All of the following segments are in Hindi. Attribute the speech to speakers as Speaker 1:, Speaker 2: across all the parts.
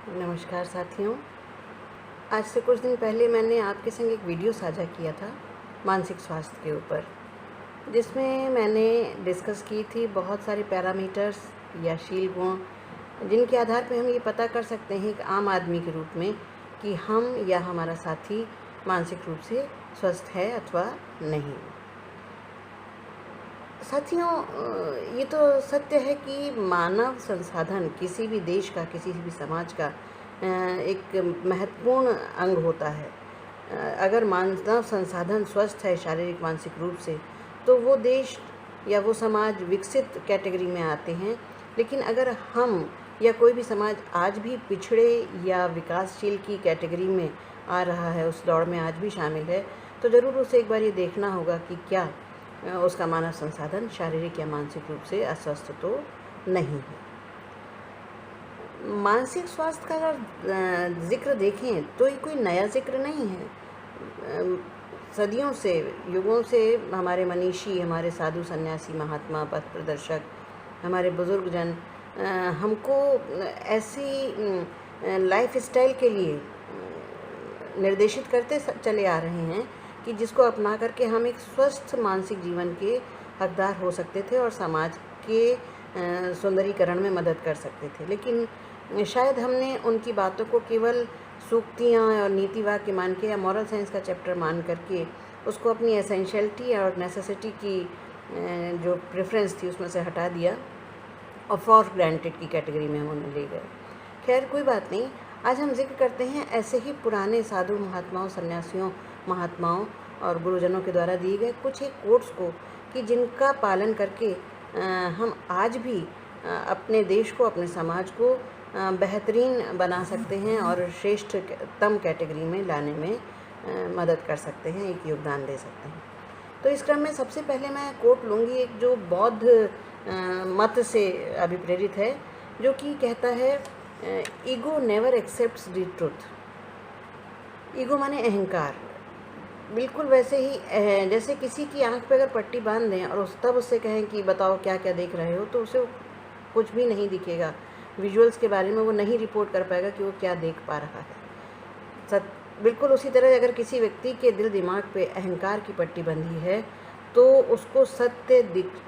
Speaker 1: नमस्कार साथियों। आज से कुछ दिन पहले मैंने आपके संग एक वीडियो साझा किया था मानसिक स्वास्थ्य के ऊपर, जिसमें मैंने डिस्कस की थी बहुत सारे पैरामीटर्स या शील गुण, जिनके आधार पर हम ये पता कर सकते हैं एक आम आदमी के रूप में कि हम या हमारा साथी मानसिक रूप से स्वस्थ है अथवा नहीं। साथियों, ये तो सत्य है कि मानव संसाधन किसी भी देश का, किसी भी समाज का एक महत्वपूर्ण अंग होता है। अगर मानव संसाधन स्वस्थ है शारीरिक मानसिक रूप से, तो वो देश या वो समाज विकसित कैटेगरी में आते हैं। लेकिन अगर हम या कोई भी समाज आज भी पिछड़े या विकासशील की कैटेगरी में आ रहा है, उस दौड़ में आज भी शामिल है, तो ज़रूर उसे एक बार ये देखना होगा कि क्या उसका मानव संसाधन शारीरिक या मानसिक रूप से अस्वस्थ तो नहीं है। मानसिक स्वास्थ्य का अगर जिक्र देखें तो ये कोई नया जिक्र नहीं है। सदियों से, युगों से हमारे मनीषी, हमारे साधु सन्यासी, महात्मा, पथ प्रदर्शक, हमारे बुजुर्गजन हमको ऐसी लाइफ स्टाइल के लिए निर्देशित करते चले आ रहे हैं कि जिसको अपना करके हम एक स्वस्थ मानसिक जीवन के हकदार हो सकते थे और समाज के सुंदरीकरण में मदद कर सकते थे। लेकिन शायद हमने उनकी बातों को केवल सूक्तियाँ और नीति वाक्य मान के या मॉरल साइंस का चैप्टर मान करके उसको अपनी एसेंशियलिटी और नेसेसिटी की जो प्रेफरेंस थी उसमें से हटा दिया और फॉर ग्रांटेड की कैटेगरी में हम उन्हें ले गए। खैर, कोई बात नहीं। आज हम जिक्र करते हैं ऐसे ही पुराने साधु महात्माओं, सन्यासियों, महात्माओं और गुरुजनों के द्वारा दिए गए कुछ एक कोट्स को, कि जिनका पालन करके हम आज भी अपने देश को, अपने समाज को बेहतरीन बना सकते हैं और श्रेष्ठतम कैटेगरी में लाने में मदद कर सकते हैं, एक योगदान दे सकते हैं। तो इस क्रम में सबसे पहले मैं कोट लूँगी एक जो बौद्ध मत से अभिप्रेरित है, जो कि कहता है ego never accepts the truth. Ego माने अहंकार। बिल्कुल वैसे ही जैसे किसी की आंख पे अगर पट्टी बांध दें और तब उससे कहें कि बताओ क्या क्या देख रहे हो, तो उसे कुछ भी नहीं दिखेगा। विजुअल्स के बारे में वो नहीं रिपोर्ट कर पाएगा कि वो क्या देख पा रहा है। बिल्कुल उसी तरह अगर किसी व्यक्ति के दिल दिमाग पे अहंकार की पट्टी बंधी है तो उसको सत्य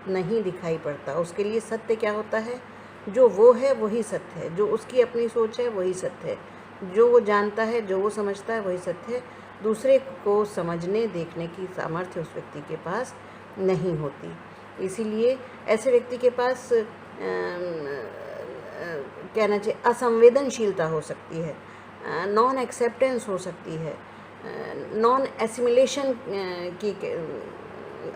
Speaker 1: नहीं दिखाई पड़ता। उसके लिए सत्य क्या होता है? जो वो है वही सत्य है, जो उसकी अपनी सोच है वही सत्य है, जो वो जानता है, जो वो समझता है वही सत्य है। दूसरे को समझने देखने की सामर्थ्य उस व्यक्ति के पास नहीं होती। इसीलिए ऐसे व्यक्ति के पास कहना चाहिए असंवेदनशीलता हो सकती है, नॉन एक्सेप्टेंस हो सकती है, नॉन एसिमिलेशन की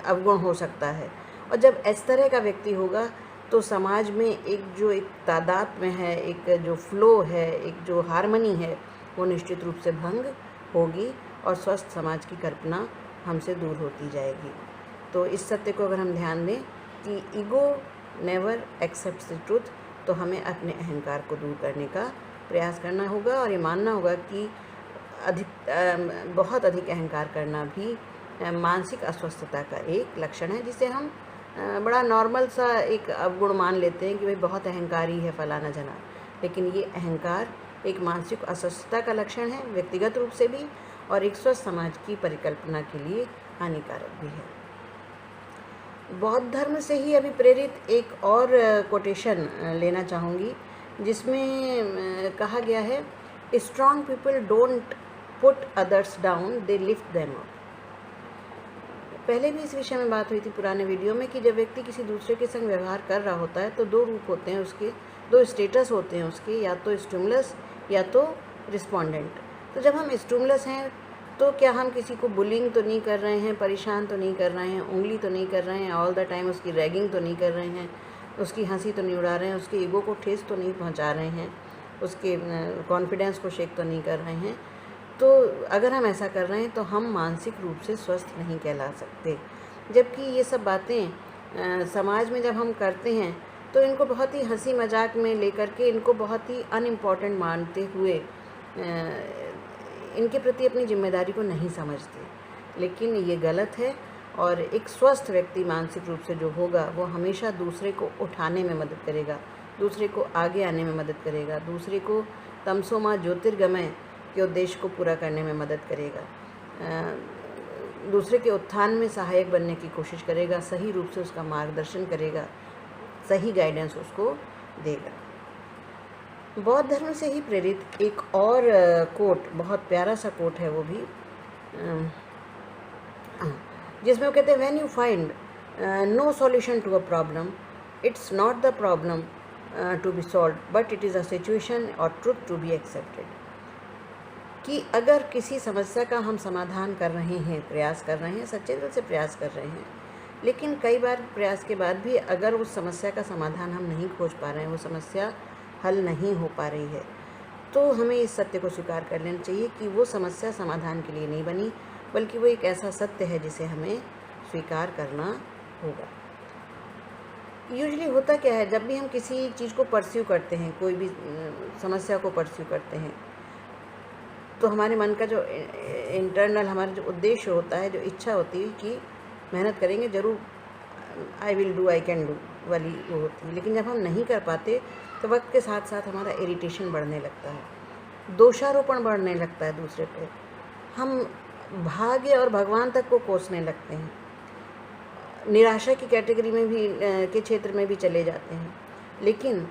Speaker 1: अवगुण हो सकता है। और जब इस तरह का व्यक्ति होगा तो समाज में एक तादाद में है, एक जो फ्लो है, एक जो हार्मनी है, वो निश्चित रूप से भंग होगी और स्वस्थ समाज की कल्पना हमसे दूर होती जाएगी। तो इस सत्य को अगर हम ध्यान दें कि ego never accepts the truth, तो हमें अपने अहंकार को दूर करने का प्रयास करना होगा और ये मानना होगा कि बहुत अधिक अहंकार करना भी मानसिक अस्वस्थता का एक लक्षण है, जिसे हम बड़ा नॉर्मल सा एक अवगुण मान लेते हैं कि भाई बहुत अहंकारी है फलाना जना। लेकिन ये अहंकार एक मानसिक अस्वस्थता का लक्षण है, व्यक्तिगत रूप से भी, और एक स्वस्थ समाज की परिकल्पना के लिए हानिकारक भी है। बौद्ध धर्म से ही अभी प्रेरित एक और कोटेशन लेना चाहूँगी, जिसमें कहा गया है, strong people don't put others down, they lift them up. पहले भी इस विषय में बात हुई थी पुराने वीडियो में कि जब व्यक्ति किसी दूसरे के संग व्यवहार कर रहा होता है तो दो रूप होते हैं उसके, दो स्टेटस होते हैं उसके, या तो स्टिमुलस या तो रिस्पोंडेंट। तो जब हम स्टिमुलस हैं तो क्या हम किसी को बुलिंग तो नहीं कर रहे हैं, परेशान तो नहीं कर रहे हैं, उंगली तो नहीं कर रहे हैं, ऑल द टाइम उसकी रैगिंग तो नहीं कर रहे हैं, उसकी हंसी तो नहीं उड़ा रहे हैं, उसके ईगो को ठेस तो नहीं पहुंचा रहे हैं, उसके कॉन्फिडेंस को शेक तो नहीं कर रहे हैं। तो अगर हम ऐसा कर रहे हैं तो हम मानसिक रूप से स्वस्थ नहीं कहला सकते। जबकि ये सब बातें समाज में जब हम करते हैं तो इनको बहुत ही हंसी मजाक में लेकर के, इनको बहुत ही अनइम्पॉर्टेंट मानते हुए इनके प्रति अपनी जिम्मेदारी को नहीं समझते। लेकिन ये गलत है और एक स्वस्थ व्यक्ति मानसिक रूप से जो होगा वो हमेशा दूसरे को उठाने में मदद करेगा, दूसरे को आगे आने में मदद करेगा, दूसरे को तमसो मा ज्योतिर्गमय के उद्देश्य को पूरा करने में मदद करेगा, दूसरे के उत्थान में सहायक बनने की कोशिश करेगा, सही रूप से उसका मार्गदर्शन करेगा, सही गाइडेंस उसको देगा। बौद्ध धर्म से ही प्रेरित एक और कोट, बहुत प्यारा सा कोट है वो भी, जिसमें वो कहते हैं when you find no solution to a problem, it's not the problem to be solved but it is a situation और ट्रुथ टू बी एक्सेप्टेड। कि अगर किसी समस्या का हम समाधान कर रहे हैं, प्रयास कर रहे हैं, सच्चे दिल से प्रयास कर रहे हैं, लेकिन कई बार प्रयास के बाद भी अगर उस समस्या का समाधान हम नहीं खोज पा रहे हैं, वो समस्या हल नहीं हो पा रही है, तो हमें इस सत्य को स्वीकार कर लेना चाहिए कि वो समस्या समाधान के लिए नहीं बनी, बल्कि वो एक ऐसा सत्य है जिसे हमें स्वीकार करना होगा। यूजुअली होता क्या है, जब भी हम किसी चीज़ को परस्यू करते हैं, कोई भी समस्या को परस्यू करते हैं, तो हमारे मन का जो इंटरनल हमारा जो उद्देश्य होता है, जो इच्छा होती है कि मेहनत करेंगे ज़रूर, I will do, I can do वाली वो होती है। लेकिन जब हम नहीं कर पाते तो वक्त के साथ साथ हमारा इरिटेशन बढ़ने लगता है, दोषारोपण बढ़ने लगता है दूसरे पे, हम भाग्य और भगवान तक को कोसने लगते हैं, निराशा की कैटेगरी में भी के क्षेत्र में भी चले जाते हैं। लेकिन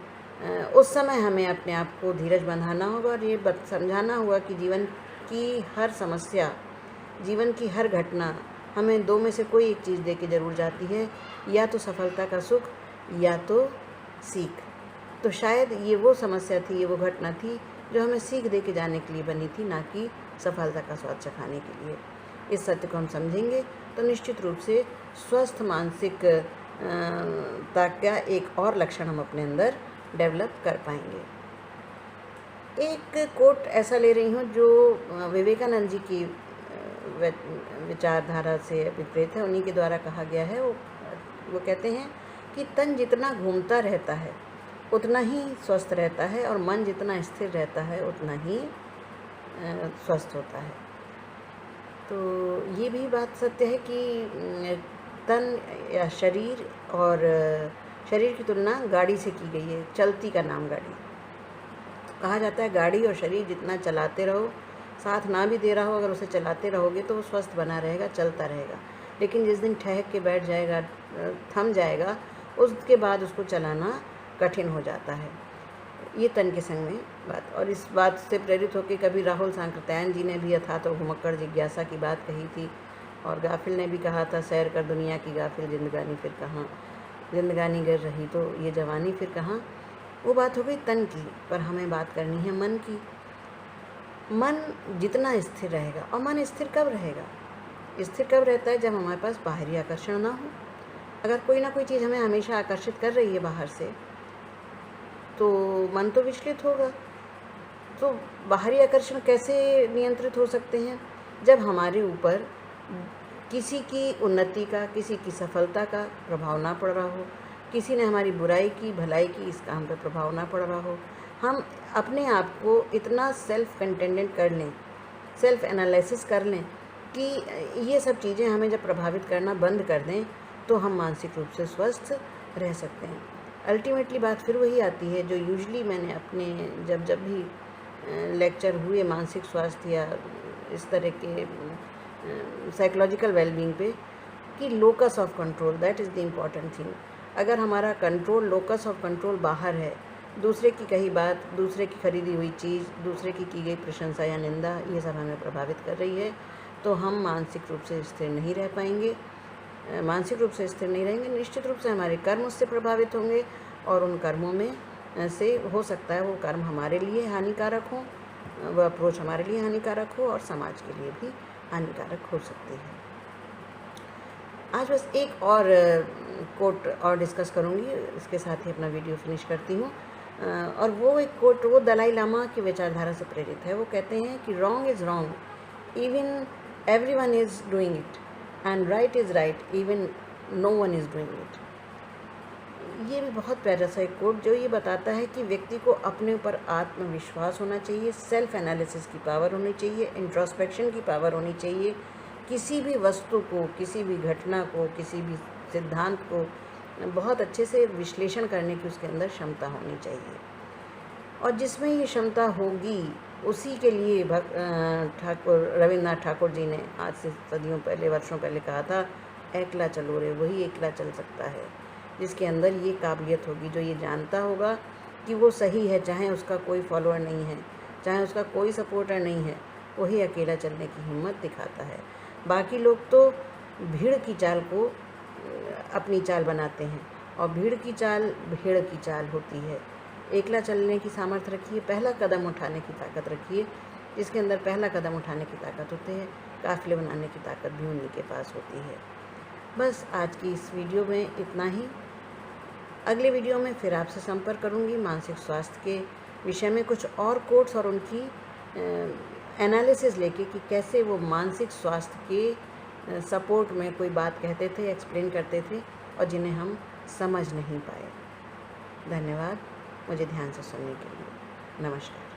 Speaker 1: उस समय हमें अपने आप को धीरज बंधाना होगा और ये समझाना होगा कि जीवन की हर समस्या, जीवन की हर घटना हमें दो में से कोई एक चीज़ दे के ज़रूर जाती है, या तो सफलता का सुख या तो सीख। तो शायद ये वो समस्या थी, ये वो घटना थी जो हमें सीख दे के जाने के लिए बनी थी, ना कि सफलता का स्वाद चखाने के लिए। इस सत्य को हम समझेंगे तो निश्चित रूप से स्वस्थ मानसिक का एक और लक्षण हम अपने अंदर डेवलप कर पाएंगे। एक कोट ऐसा ले रही हूँ जो विवेकानंद जी की विचारधारा से विपरीत है, उन्हीं के द्वारा कहा गया है। वो कहते हैं कि तन जितना घूमता रहता है उतना ही स्वस्थ रहता है, और मन जितना स्थिर रहता है उतना ही स्वस्थ होता है। तो ये भी बात सत्य है कि तन या शरीर और शरीर की तुलना गाड़ी से की गई है, चलती का नाम गाड़ी। कहा जाता है गाड़ी और शरीर जितना चलाते रहो, साथ ना भी दे रहा हो, अगर उसे चलाते रहोगे तो वो स्वस्थ बना रहेगा, चलता रहेगा। लेकिन जिस दिन ठहक के बैठ जाएगा, थम जाएगा, उसके बाद उसको चलाना कठिन हो जाता है। ये तन के संग में बात। और इस बात से प्रेरित होकर कभी राहुल सांकृत्यायन जी ने भी यथा तो घुमक्कड़ जिज्ञासा की बात कही थी, और गाफिल ने भी कहा था सैर कर दुनिया की गाफिल, जिंदगानी फिर कहाँ, जिंदगानी गिर रही तो ये जवानी फिर कहाँ। वो बात हो गई तन की, पर हमें बात करनी है मन की। मन जितना स्थिर रहेगा, और मन स्थिर कब रहेगा? स्थिर कब रहता है? जब हमारे पास बाहरी आकर्षण ना हो। अगर कोई ना कोई चीज़ हमें हमेशा आकर्षित कर रही है बाहर से, तो मन तो विचलित होगा। तो बाहरी आकर्षण कैसे नियंत्रित हो सकते हैं? जब हमारे ऊपर किसी की उन्नति का, किसी की सफलता का प्रभाव ना पड़ रहा हो, किसी ने हमारी बुराई की, भलाई की, इसका हम पे प्रभाव ना पड़ रहा हो, हम अपने आप को इतना सेल्फ कंटेंडेंट कर लें, सेल्फ एनालिसिस कर लें कि ये सब चीज़ें हमें जब प्रभावित करना बंद कर दें, तो हम मानसिक रूप से स्वस्थ रह सकते हैं। अल्टीमेटली बात फिर वही आती है जो यूजुअली मैंने अपने जब भी लेक्चर हुए मानसिक स्वास्थ्य या इस तरह के साइकोलॉजिकल वेलबींग पे, कि locus of control, that is the important thing. अगर हमारा कंट्रोल, लोकस ऑफ कंट्रोल बाहर है, दूसरे की कही बात, दूसरे की खरीदी हुई चीज़, दूसरे की गई प्रशंसा या निंदा, ये सब हमें प्रभावित कर रही है, तो हम मानसिक रूप से स्थिर नहीं रह पाएंगे। मानसिक रूप से स्थिर नहीं रहेंगे, निश्चित रूप से हमारे कर्म उससे प्रभावित होंगे, और उन कर्मों में से हो सकता है वो कर्म हमारे लिए हानिकारक हो, वह अप्रोच हमारे लिए हानिकारक हो, और समाज के लिए भी हानिकारक हो सकती है। आज बस एक और कोट और डिस्कस करूँगी, इसके साथ ही अपना वीडियो फिनिश करती हूँ। और वो एक कोट वो दलाई लामा की विचारधारा से प्रेरित है। वो कहते हैं कि wrong is wrong even everyone is doing it, and right is right even know one is doing it. ये भी बहुत प्यारा सा एक कोट जो ये बताता है कि व्यक्ति को अपने ऊपर आत्मविश्वास होना चाहिए, सेल्फ एनालिसिस की पावर होनी चाहिए, इंट्रोस्पेक्शन की पावर होनी चाहिए, किसी भी वस्तु को, किसी भी घटना को, किसी भी सिद्धांत को बहुत अच्छे से विश्लेषण करने की उसके अंदर क्षमता होनी चाहिए। और जिसमें ये क्षमता होगी उसी के लिए ठाकुर रविन्द्रनाथ ठाकुर जी ने आज से सदियों पहले, वर्षों पहले कहा था, एकला चलो रे, वही एकला चल सकता है। जिसके अंदर ये काबिलियत होगी, जो ये जानता होगा कि वो सही है, चाहे उसका कोई फॉलोअर नहीं है, चाहे उसका कोई सपोर्टर नहीं है, वही अकेला चलने की हिम्मत दिखाता है। बाकी लोग तो भीड़ की चाल को अपनी चाल बनाते हैं, और भीड़ की चाल भेड़ की चाल होती है। एकला चलने की सामर्थ्य रखिए, पहला कदम उठाने की ताकत रखिए। जिसके अंदर पहला कदम उठाने की ताकत होती है, काफ़िले बनाने की ताकत भी उन्हीं के पास होती है। बस आज की इस वीडियो में इतना ही। अगले वीडियो में फिर आपसे संपर्क करूंगी मानसिक स्वास्थ्य के विषय में, कुछ और कोट्स और उनकी एनालिसिस लेके कि कैसे वो मानसिक स्वास्थ्य के सपोर्ट में कोई बात कहते थे, एक्सप्लेन करते थे, और जिन्हें हम समझ नहीं पाए। धन्यवाद मुझे ध्यान से सुनने के लिए। नमस्कार।